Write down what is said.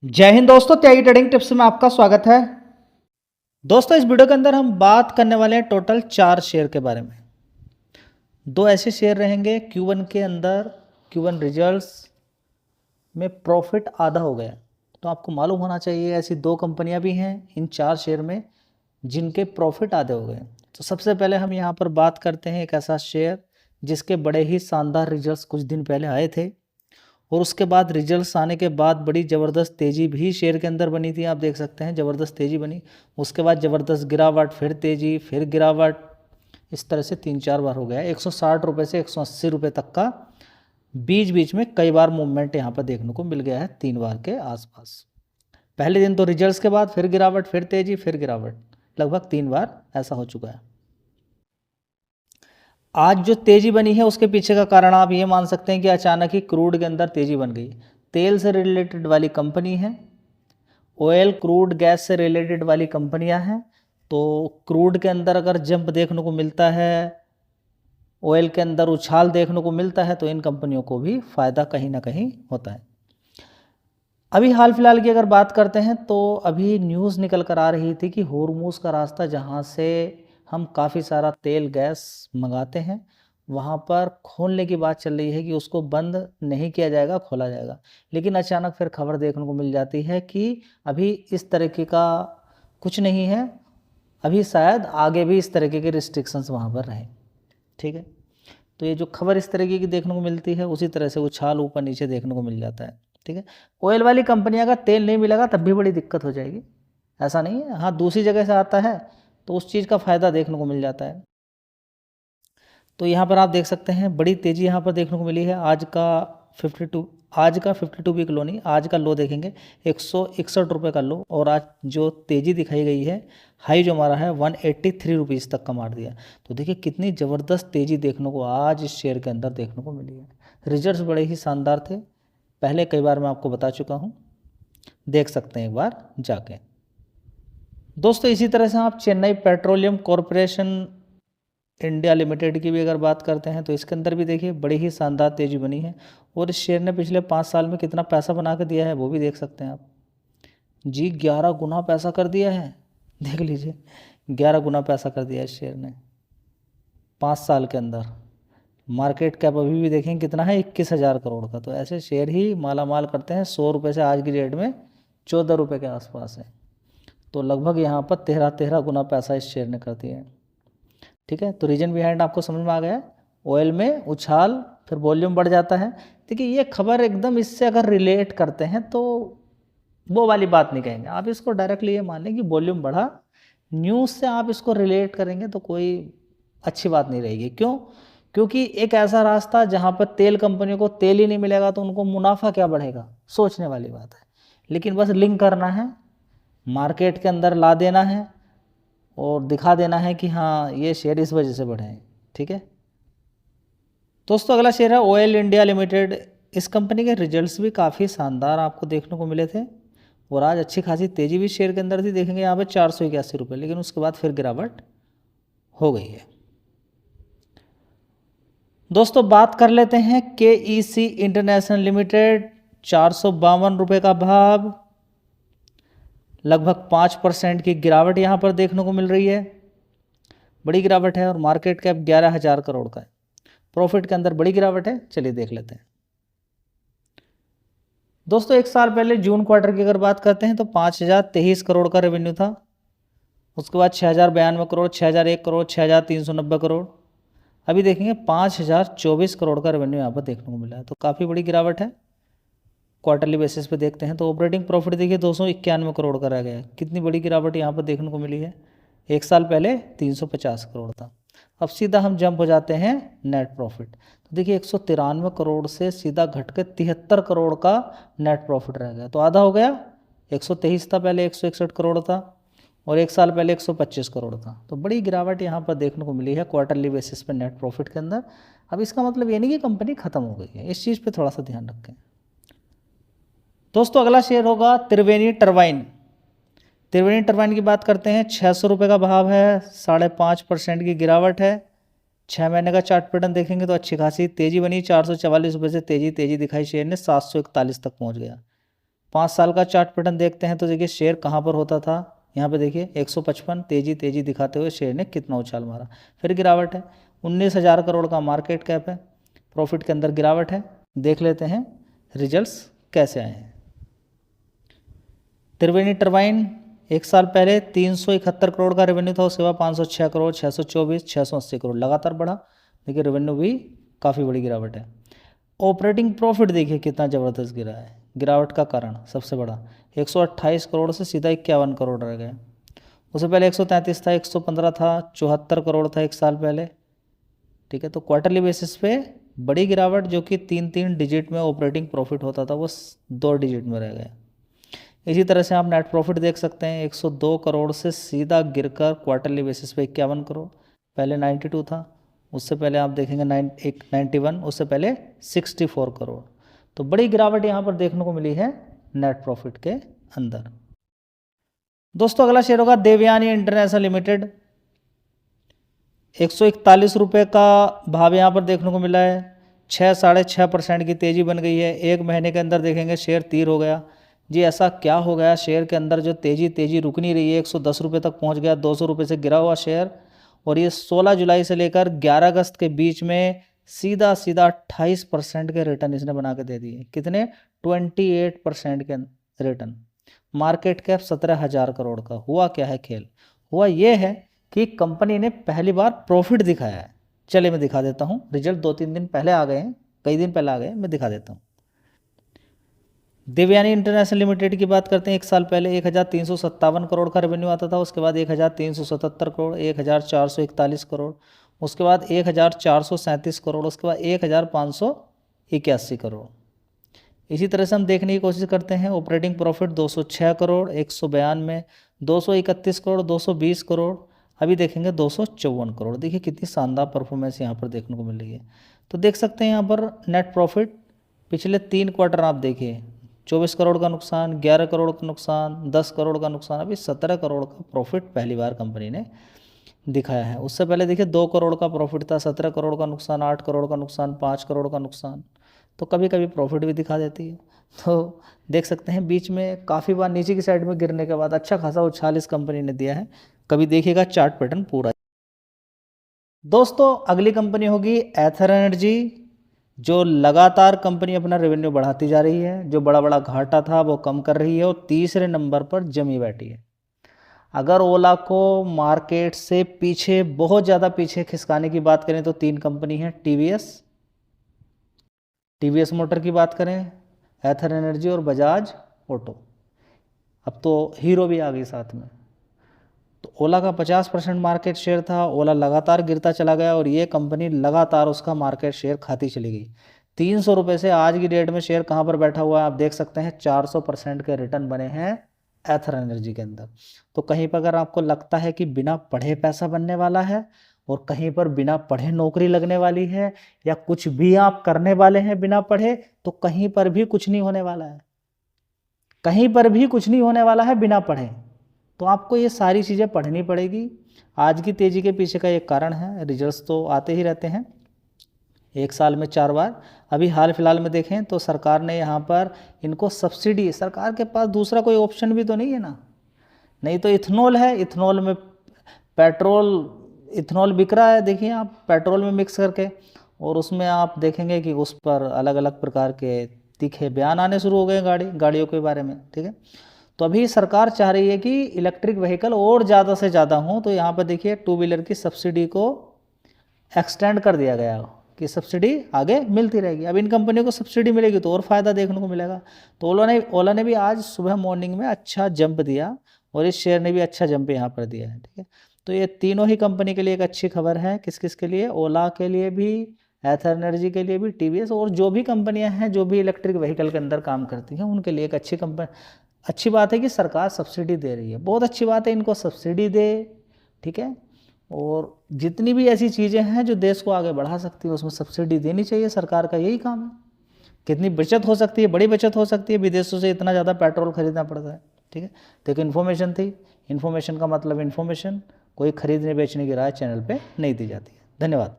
जय हिंद दोस्तों, त्यागी trading tips में आपका स्वागत है। दोस्तों, इस वीडियो के अंदर हम बात करने वाले हैं टोटल 4 शेयर के बारे में। 2 ऐसे शेयर रहेंगे Q1 के अंदर, Q1 रिजल्ट्स में प्रॉफिट आधा हो गया। तो आपको मालूम होना चाहिए ऐसी 2 कंपनियां भी हैं इन 4 शेयर में जिनके प्रॉफिट आधे हो गए। तो सबसे पहले हम यहाँ पर बात करते हैं एक ऐसा शेयर जिसके बड़े ही शानदार रिजल्ट्स कुछ दिन पहले आए थे और उसके बाद रिजल्ट्स आने के बाद बड़ी ज़बरदस्त तेज़ी भी शेयर के अंदर बनी थी। आप देख सकते हैं ज़बरदस्त तेज़ी बनी, उसके बाद ज़बरदस्त गिरावट, फिर तेज़ी, फिर गिरावट, इस तरह से 3-4 बार हो गया। 160 रुपये से 180 रुपये तक का बीच बीच में कई बार मूवमेंट यहाँ पर देखने को मिल गया है, 3 बार के आसपास। पहले दिन तो रिजल्ट्स के बाद फिर गिरावट, फिर तेज़ी, फिर गिरावट, लगभग 3 बार ऐसा हो चुका है। आज जो तेज़ी बनी है उसके पीछे का कारण आप ये मान सकते हैं कि अचानक ही क्रूड के अंदर तेज़ी बन गई। तेल से रिलेटेड वाली कंपनी है, ऑयल क्रूड गैस से रिलेटेड वाली कंपनियां हैं। तो क्रूड के अंदर अगर जंप देखने को मिलता है, ऑयल के अंदर उछाल देखने को मिलता है, तो इन कंपनियों को भी फ़ायदा कहीं ना कहीं होता है। अभी हाल फिलहाल की अगर बात करते हैं तो अभी न्यूज़ निकल कर आ रही थी कि होर्मुज़ का रास्ता जहाँ से हम काफ़ी सारा तेल गैस मंगाते हैं वहाँ पर खोलने की बात चल रही है कि उसको बंद नहीं किया जाएगा, खोला जाएगा। लेकिन अचानक फिर खबर देखने को मिल जाती है कि अभी इस तरीके का कुछ नहीं है, अभी शायद आगे भी इस तरीके के रिस्ट्रिक्शंस वहाँ पर रहें। ठीक है, तो ये जो खबर इस तरीके की देखने को मिलती है उसी तरह से उछाल ऊपर नीचे देखने को मिल जाता है। ठीक है, ऑयल वाली कंपनियां का तेल नहीं मिलेगा तब भी बड़ी दिक्कत हो जाएगी, ऐसा नहीं है। हाँ, दूसरी जगह से आता है तो उस चीज़ का फ़ायदा देखने को मिल जाता है। तो यहाँ पर आप देख सकते हैं बड़ी तेज़ी यहाँ पर देखने को मिली है। आज का 52 वीक लो नहीं, आज का लो देखेंगे 161 रुपये का लो, और आज जो तेज़ी दिखाई गई है, हाई जो हमारा है 183 रुपीज़ तक का मार दिया। तो देखिए कितनी ज़बरदस्त तेज़ी देखने को आज इस शेयर के अंदर देखने को मिली है। रिजल्ट्स बड़े ही शानदार थे, पहले कई बार मैं आपको बता चुका हूँ, देख सकते हैं एक बार जाके। दोस्तों, इसी तरह से आप Chennai petroleum corporation India limited की भी अगर बात करते हैं तो इसके अंदर भी देखिए बड़ी ही शानदार तेज़ी बनी है, और इस शेयर ने पिछले 5 साल में कितना पैसा बना कर दिया है वो भी देख सकते हैं आप जी। 11 गुना पैसा कर दिया है, देख लीजिए 11 गुना पैसा कर दिया है इस शेयर ने 5 साल के अंदर। मार्केट कैप अभी भी देखें कितना है, 21,000 करोड़ का। तो ऐसे शेयर ही माला माल करते हैं। 100 रुपये से आज की डेट में 14 रुपये के आसपास है, तो लगभग यहाँ पर 13 गुना पैसा इस शेयर ने कर दिया है। ठीक है, तो रीजन बिहाइंड आपको समझ में आ गया। ऑयल में उछाल, फिर वॉल्यूम बढ़ जाता है। देखिए ये खबर एकदम इससे अगर रिलेट करते हैं तो वो वाली बात नहीं कहेंगे, आप इसको डायरेक्टली ये मान लें कि वॉल्यूम बढ़ा, न्यूज़ से आप इसको रिलेट करेंगे तो कोई अच्छी बात नहीं रहेगी। क्यों? क्योंकि एक ऐसा रास्ता जहाँ पर तेल कंपनियों को तेल ही नहीं मिलेगा तो उनको मुनाफा क्या बढ़ेगा, सोचने वाली बात है। लेकिन बस लिंक करना है, मार्केट के अंदर ला देना है और दिखा देना है कि हाँ ये शेयर इस वजह से बढ़े हैं। ठीक है दोस्तों, अगला शेयर है ऑयल इंडिया लिमिटेड। इस कंपनी के रिजल्ट्स भी काफ़ी शानदार आपको देखने को मिले थे और आज अच्छी खासी तेज़ी भी शेयर के अंदर थी। देखेंगे यहाँ पे 481 रुपये, लेकिन उसके बाद फिर गिरावट हो गई है। दोस्तों, बात कर लेते हैं KEC इंटरनेशनल लिमिटेड। 452 रुपये का भाव, लगभग 5% की गिरावट यहाँ पर देखने को मिल रही है, बड़ी गिरावट है, और मार्केट कैप 11,000 करोड़ का है। प्रॉफिट के अंदर बड़ी गिरावट है, चलिए देख लेते हैं। दोस्तों, एक साल पहले जून क्वार्टर की अगर बात करते हैं तो 5,023 करोड़ का रेवेन्यू था, उसके बाद 6,092 करोड़, 6,001 करोड़, 6,390 करोड़। अभी देखेंगे 5,024 करोड़ का रेवेन्यू यहाँ पर देखने को मिला है, तो काफ़ी बड़ी गिरावट है। क्वार्टरली बेसिस पे देखते हैं तो ऑपरेटिंग प्रॉफिट देखिए 291 करोड़ का रह गया है। कितनी बड़ी गिरावट यहाँ पर देखने को मिली है। एक साल पहले 350 करोड़ था। अब सीधा हम जंप हो जाते हैं नेट प्रॉफिट, तो देखिए 193 करोड़ से सीधा घट के 73 करोड़ का नेट प्रॉफिट रह गया, तो आधा हो गया। 123 था पहले, 161 करोड़ था, और एक साल पहले 125 करोड़ था। तो बड़ी गिरावट यहाँ पर देखने को मिली है क्वार्टरली बेसिस पे नेट प्रॉफिट के अंदर। अब इसका मतलब ये नहीं कि कंपनी खत्म हो गई है, इस चीज़ पे थोड़ा सा ध्यान रखें। दोस्तों, अगला शेयर होगा त्रिवेणी टरबाइन। त्रिवेणी टरबाइन की बात करते हैं, 600 रुपये का भाव है, 5.5% की गिरावट है। 6 महीने का चार्ट पैटर्न देखेंगे तो अच्छी खासी तेज़ी बनी, 444 रुपये से तेज़ी दिखाई शेयर ने 741 तक पहुंच गया। 5 साल का चार्ट पैटर्न देखते हैं तो देखिए शेयर कहाँ पर होता था, यहाँ पे देखिए 155 तेजी दिखाते हुए शेयर ने कितना उछाल मारा, फिर गिरावट है। 19,000 करोड़ का मार्केट कैप है, प्रॉफिट के अंदर गिरावट है। देख लेते हैं रिजल्ट्स कैसे आए हैं। त्रिवेणी टर्बाइन 1 साल पहले 371 करोड़ का रेवेन्यू था, उसके बाद 506 करोड़, 624, 680 करोड़, लगातार बढ़ा। देखिए रेवेन्यू भी काफ़ी बड़ी गिरावट है। ऑपरेटिंग प्रॉफिट देखिए कितना ज़बरदस्त गिरा है। गिरावट का कारण सबसे बड़ा 128 करोड़ से सीधा 51 करोड़ रह गए। उससे पहले 133 था, 115 था, 74 करोड़ था 1 साल पहले। ठीक है, तो क्वार्टरली बेसिस पे बड़ी गिरावट, जो कि 3 डिजिट में ऑपरेटिंग प्रॉफिट होता था वो 2 डिजिट में रह गया। इसी तरह से आप नेट प्रॉफिट देख सकते हैं, 102 करोड़ से सीधा गिरकर क्वार्टरली बेसिस पे 51 करोड़, पहले 92 था, उससे पहले आप देखेंगे 91, उससे पहले 64 करोड़। तो बड़ी गिरावट यहाँ पर देखने को मिली है नेट प्रॉफिट के अंदर। दोस्तों अगला शेयर होगा देवयानी इंटरनेशनल लिमिटेड। 141 रुपये का भाव यहाँ पर देखने को मिला है। 6-6.5% की तेज़ी बन गई है। 1 महीने के अंदर देखेंगे शेयर तीर हो गया। जी ऐसा क्या हो गया शेयर के अंदर जो तेज़ी रुक नहीं रही है। 110 रुपये तक पहुँच गया, 200 रुपये से गिरा हुआ शेयर, और ये 16 जुलाई से लेकर 11 अगस्त के बीच में सीधा 28% के रिटर्न इसने बना के दे दिए। कितने? 28% के रिटर्न। मार्केट कैप 17,000 करोड़ का। हुआ क्या है खेल? हुआ ये है कि कंपनी ने पहली बार प्रॉफिट दिखाया है। चलिए मैं दिखा देता हूँ। रिजल्ट 2-3 दिन पहले आ गए हैं, कई दिन पहले आ गए, मैं दिखा देता हूँ। देवयानी इंटरनेशनल लिमिटेड की बात करते हैं। 1 साल पहले 1,357 करोड़ का रेवेन्यू आता था, उसके बाद 1,377 करोड़, 1,441 करोड़, उसके बाद 1,437 करोड़, उसके बाद 1,581 करोड़। इसी तरह से हम देखने की कोशिश करते हैं। ऑपरेटिंग प्रॉफिट 206 करोड़, 192, 231 करोड़, 220 करोड़, अभी देखेंगे 254 करोड़। देखिए कितनी शानदार परफॉर्मेंस यहाँ पर देखने को मिल रही है। तो देख सकते हैं यहाँ पर नेट प्रॉफिट पिछले 3 क्वार्टर आप देखिए, 24 करोड़ का नुकसान, 11 करोड़ का नुकसान, 10 करोड़ का नुकसान, अभी 17 करोड़ का प्रॉफिट पहली बार कंपनी ने दिखाया है। उससे पहले देखिए 2 करोड़ का प्रॉफिट था, 17 करोड़ का नुकसान, 8 करोड़ का नुकसान, 5 करोड़ का नुकसान। तो कभी कभी प्रॉफिट भी दिखा देती है। तो देख सकते हैं बीच में काफ़ी बार नीचे की साइड में गिरने के बाद अच्छा खासा उछाल इस कंपनी ने दिया है। कभी देखिएगा चार्ट पैटर्न पूरा। दोस्तों अगली कंपनी होगी एथर एनर्जी, जो लगातार कंपनी अपना रेवेन्यू बढ़ाती जा रही है, जो बड़ा बड़ा घाटा था वो कम कर रही है और तीसरे नंबर पर जमी बैठी है। अगर ओला को मार्केट से पीछे, बहुत ज़्यादा पीछे खिसकाने की बात करें तो 3 कंपनी है, टीवीएस मोटर की बात करें, एथर एनर्जी और बजाज ऑटो। अब तो हीरो भी आ गई साथ में। तो ओला का 50% मार्केट शेयर था, ओला लगातार गिरता चला गया और ये कंपनी लगातार उसका मार्केट शेयर खाती चली गई। 300 रुपये से आज की डेट में शेयर कहाँ पर बैठा हुआ है आप देख सकते हैं। 400% के रिटर्न बने हैं एथर एनर्जी के अंदर। तो कहीं पर अगर आपको लगता है कि बिना पढ़े पैसा बनने वाला है और कहीं पर बिना पढ़े नौकरी लगने वाली है, या कुछ भी आप करने वाले हैं बिना पढ़े, तो कहीं पर भी कुछ नहीं होने वाला है। कहीं पर भी कुछ नहीं होने वाला है बिना पढ़े। तो आपको ये सारी चीज़ें पढ़नी पड़ेगी। आज की तेज़ी के पीछे का एक कारण है, रिजल्ट्स तो आते ही रहते हैं 1 साल में 4 बार। अभी हाल फिलहाल में देखें तो सरकार ने यहाँ पर इनको सब्सिडी, सरकार के पास दूसरा कोई ऑप्शन भी तो नहीं है ना। नहीं तो इथनॉल है, इथनॉल में इथनॉल बिक रहा है। देखिए आप पेट्रोल में मिक्स करके, और उसमें आप देखेंगे कि उस पर अलग अलग प्रकार के तीखे बयान आने शुरू हो गए गाड़ियों के बारे में। ठीक है, तो अभी सरकार चाह रही है कि इलेक्ट्रिक व्हीकल और ज़्यादा से ज़्यादा हों। तो यहाँ पर देखिए 2 व्हीलर की सब्सिडी को एक्सटेंड कर दिया गया कि सब्सिडी आगे मिलती रहेगी। अब इन कंपनियों को सब्सिडी मिलेगी तो और फ़ायदा देखने को मिलेगा। तो ओला ने भी आज सुबह मॉर्निंग में अच्छा जंप दिया और इस शेयर ने भी अच्छा जंप यहाँ पर दिया है। ठीक है, तो ये तीनों ही कंपनी के लिए एक अच्छी खबर है। किस किस के लिए? ओला के लिए भी, एथर एनर्जी के लिए भी, टीवीएस और जो भी कंपनियां हैं जो भी इलेक्ट्रिक व्हीकल के अंदर काम करती हैं उनके लिए एक अच्छी बात है कि सरकार सब्सिडी दे रही है। बहुत अच्छी बात है, इनको सब्सिडी दे। ठीक है, और जितनी भी ऐसी चीज़ें हैं जो देश को आगे बढ़ा सकती है उसमें सब्सिडी देनी चाहिए। सरकार का यही काम है। कितनी बचत हो सकती है, बड़ी बचत हो सकती है। विदेशों से इतना ज़्यादा पेट्रोल खरीदना पड़ता है। ठीक है, तो एक इन्फॉर्मेशन थी। इन्फॉर्मेशन का मतलब इन्फॉर्मेशन, कोई खरीदने बेचने की राय चैनल पे नहीं दी जाती है। धन्यवाद।